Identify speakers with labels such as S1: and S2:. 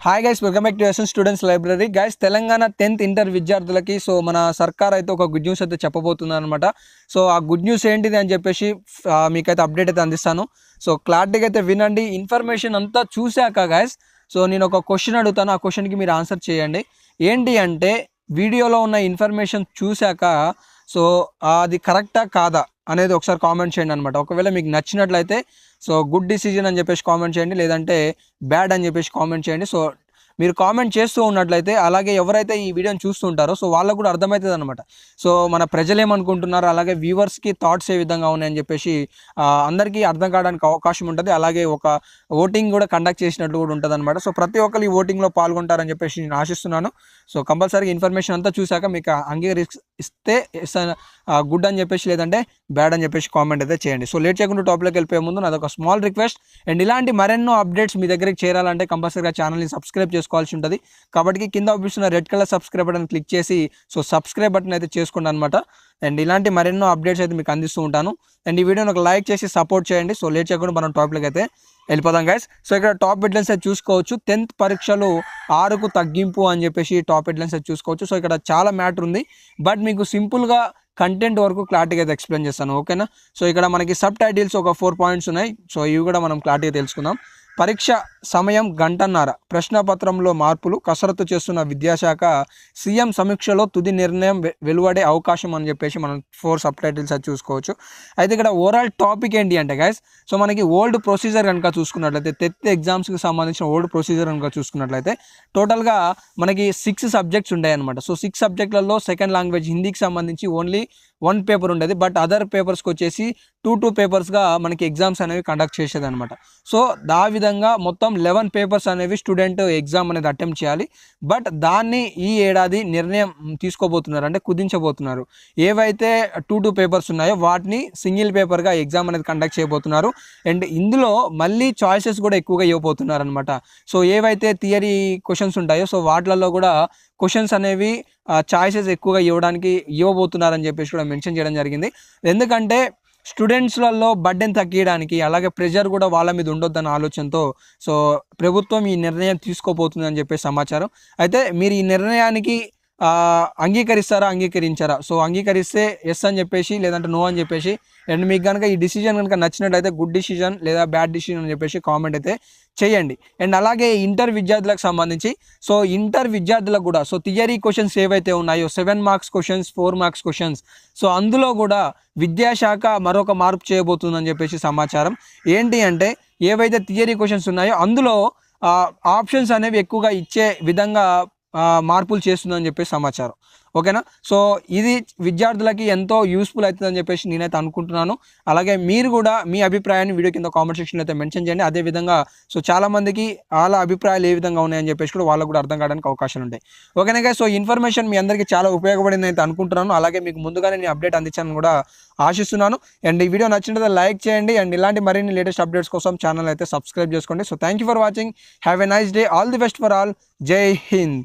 S1: Hi guys, welcome back to SN students library. Guys, Telangana 10th inter విద్యార్థులకి మన సర్కార్ అయితే ఒక గుడ్ న్యూస్ అయితే చెప్పబోతున్నారు అనమాట. సో ఆ గుడ్ న్యూస్ ఏంటిది అని చెప్పేసి మీకైతే అప్డేట్ అయితే అందిస్తాను. సో క్లారిటీగా అయితే వినండి. ఇన్ఫర్మేషన్ అంతా చూశాక గైస్, నేను ఒక క్వశ్చన్ అడుగుతాను, ఆ క్వశ్చన్కి మీరు ఆన్సర్ చేయండి. ఏంటి అంటే, వీడియోలో ఉన్న ఇన్ఫర్మేషన్ చూశాక అది కరెక్టా కాదా అనేది ఒకసారి కామెంట్ చేయండి అనమాట. ఒకవేళ మీకు నచ్చినట్లయితే గుడ్ డిసిజన్ అని చెప్పేసి కామెంట్ చేయండి, లేదంటే బ్యాడ్ అని చెప్పేసి కామెంట్ చేయండి. మీరు కామెంట్ చేస్తూ ఉన్నట్లయితే, అలాగే ఎవరైతే ఈ వీడియోని చూస్తూ ఉంటారో వాళ్ళకు కూడా అర్థమవుతుంది అనమాట. మన ప్రజలు ఏమనుకుంటున్నారు, అలాగే వ్యూవర్స్కి థాట్స్ ఏ విధంగా ఉన్నాయని చెప్పేసి అందరికీ అర్థం కావడానికి అవకాశం ఉంటుంది. అలాగే ఒక ఓటింగ్ కూడా కండక్ట్ చేసినట్లు కూడా ఉంటుంది అనమాట. ప్రతి ఒక్కరు ఈ ఓటింగ్లో పాల్గొంటారని చెప్పేసి నేను ఆశిస్తున్నాను. కంపల్సరీగా ఇన్ఫర్మేషన్ అంతా చూశాక మీకు అంగీకరిస్తే గుడ్ అని చెప్పేసి, లేదంటే బ్యాడ్ అని చెప్పేసి కామెంట్ అయితే చేయండి. లేట్ చేయకుండా టాపిక్లోకి వెళ్ళిపోయే ముందు నాదొక స్మాల్ రిక్వెస్ట్. అండ్ ఇలాంటి మరెన్నో అప్డేట్స్ మీ దగ్గరికి చేరాలంటే కంపల్సరీగా ఛానల్ని సబ్స్క్రైబ్ చేసుకోవాల్సి ఉంటుంది. కాబట్టి కింద చూపిస్తున్న red colour subscribe button click చేసి సబ్స్క్రైబ్ బటన్ అయితే చేసుకోండి అనమాట. అండ్ ఇలాంటి మరెన్నో అప్డేట్స్ అయితే మీకు అందిస్తూ ఉంటాను. అండ్ ఈ వీడియోని ఒక లైక్ చేసి సపోర్ట్ చేయండి. లేట్ చేయకుండా మనం టాపిక్లోకి అయితే వెళ్ళిపోదాం గైస్. ఇక్కడ టాప్ హెడ్లైన్స్ అయితే చూసుకోవచ్చు. 10th పరీక్షలు 6కు తగ్గింపు అని చెప్పేసి టాప్ హెడ్లైన్స్ అయితే చూసుకోవచ్చు. ఇక్కడ చాలా మ్యాటర్ ఉంది, బట్ మీకు సింపుల్గా కంటెంట్ వరకు క్లారిటీగా అయితే ఎక్స్ప్లెయిన్ చేస్తాను, ఓకేనా. ఇక్కడ మనకి సబ్ టైటిల్స్ ఒక 4 పాయింట్స్ ఉన్నాయి. ఇవి కూడా మనం క్లారిటీగా తెలుసుకుందాం. పరీక్ష సమయం గంటన్నర, ప్రశ్నపత్రంలో మార్పులు, కసరత్తు చేస్తున్న విద్యాశాఖ, సీఎం సమీక్షలో తుది నిర్ణయం వెలువడే అవకాశం అని చెప్పేసి మనం 4 సబ్ టైటిల్స్ అది చూసుకోవచ్చు. అయితే ఇక్కడ ఓవరాల్ టాపిక్ ఏంటి అంటే గైస్, మనకి ఓల్డ్ ప్రొసీజర్ కనుక చూసుకున్నట్లయితే, 10th ఎగ్జామ్స్కి సంబంధించిన ఓల్డ్ ప్రొసీజర్ కనుక చూసుకున్నట్లయితే టోటల్గా మనకి 6 సబ్జెక్ట్స్ ఉంటాయి అనమాట. 6 సబ్జెక్టులలో సెకండ్ లాంగ్వేజ్ హిందీకి సంబంధించి ఓన్లీ 1 పేపర్ ఉండేది, బట్ అదర్ పేపర్స్కి వచ్చేసి 2 పేపర్స్గా మనకి ఎగ్జామ్స్ అనేవి కండక్ట్ చేసేది అనమాట. ఆ విధంగా మొత్తం 11 పేపర్స్ అనేవి స్టూడెంట్ ఎగ్జామ్ అనేది అటెంప్ట్ చేయాలి. బట్ దాన్ని ఈ ఏడాది నిర్ణయం తీసుకోబోతున్నారు, అంటే కుదించబోతున్నారు. ఏవైతే 2 పేపర్స్ ఉన్నాయో వాటిని సింగిల్ పేపర్గా ఎగ్జామ్ అనేది కండక్ట్ చేయబోతున్నారు. అండ్ ఇందులో మళ్ళీ చాయిసెస్ కూడా ఎక్కువగా ఇవ్వబోతున్నారు అనమాట. ఏవైతే థియరీ క్వశ్చన్స్ ఉంటాయో వాటిలలో కూడా క్వశ్చన్స్ అనేవి చాయిసెస్ ఎక్కువగా ఇవ్వబోతున్నారని చెప్పేసి కూడా మెన్షన్ చేయడం జరిగింది. ఎందుకంటే స్టూడెంట్స్లలో బర్డెన్ తగ్గించడానికి, అలాగే ప్రెషర్ కూడా వాళ్ళ మీద ఉండొద్దన్న ఆలోచనతో ప్రభుత్వం ఈ నిర్ణయం తీసుకోబోతుందని చెప్పే సమాచారం. అయితే మీరు ఈ నిర్ణయానికి అంగీకరిస్తారా, అంగీకరించారా? అంగీకరిస్తే ఎస్ అని చెప్పేసి, లేదంటే నో అని చెప్పేసి, అండ్ మీకు కనుక ఈ డిసిజన్ కనుక నచ్చినట్లయితే గుడ్ డిసిజన్ లేదా బ్యాడ్ డిసిజన్ అని చెప్పేసి కామెంట్ అయితే చేయండి. అండ్ అలాగే ఇంటర్ విద్యార్థులకు సంబంధించి ఇంటర్ విద్యార్థులకు కూడా థియరీ క్వశ్చన్స్ ఏవైతే ఉన్నాయో 7 మార్క్స్ క్వశ్చన్స్, 4 మార్క్స్ క్వశ్చన్స్, అందులో కూడా విద్యాశాఖ మరొక మార్పు చేయబోతుందని చెప్పేసి సమాచారం. ఏంటి అంటే, ఏవైతే థియరీ క్వశ్చన్స్ ఉన్నాయో అందులో ఆప్షన్స్ అనేవి ఎక్కువగా ఇచ్చే విధంగా మార్పులు చేస్తుందని చెప్పేసి సమాచారం, ఓకేనా. ఇది విద్యార్థులకి ఎంతో యూస్ఫుల్ అవుతుందని చెప్పేసి నేనైతే అనుకుంటున్నాను. అలాగే మీరు కూడా మీ అభిప్రాయాన్ని వీడియో కింద కామెంట్ సెక్షన్లో అయితే మెన్షన్ చేయండి. అదేవిధంగా చాలామందికి వాళ్ళ అభిప్రాయాలు ఏ విధంగా ఉన్నాయని చెప్పేసి కూడా వాళ్ళకు కూడా అర్థం కావడానికి అవకాశాలు ఉంటాయి, ఓకేనా గైస్. ఇన్ఫర్మేషన్ మీ అందరికీ చాలా ఉపయోగపడింది అయితే అనుకుంటున్నాను. అలాగే మీకు ముందుగానే నేను అప్డేట్ అందించాను కూడా ఆశిస్తున్నాను. అండ్ ఈ వీడియో నచ్చినట్లయితే లైక్ చేయండి. అండ్ ఇలాంటి మరిన్ని లేటెస్ట్ అప్డేట్స్ కోసం ఛానల్ అయితే సబ్స్క్రైబ్ చేసుకోండి. Thank you for watching. Have a nice day. All the best for all. జై హింద్.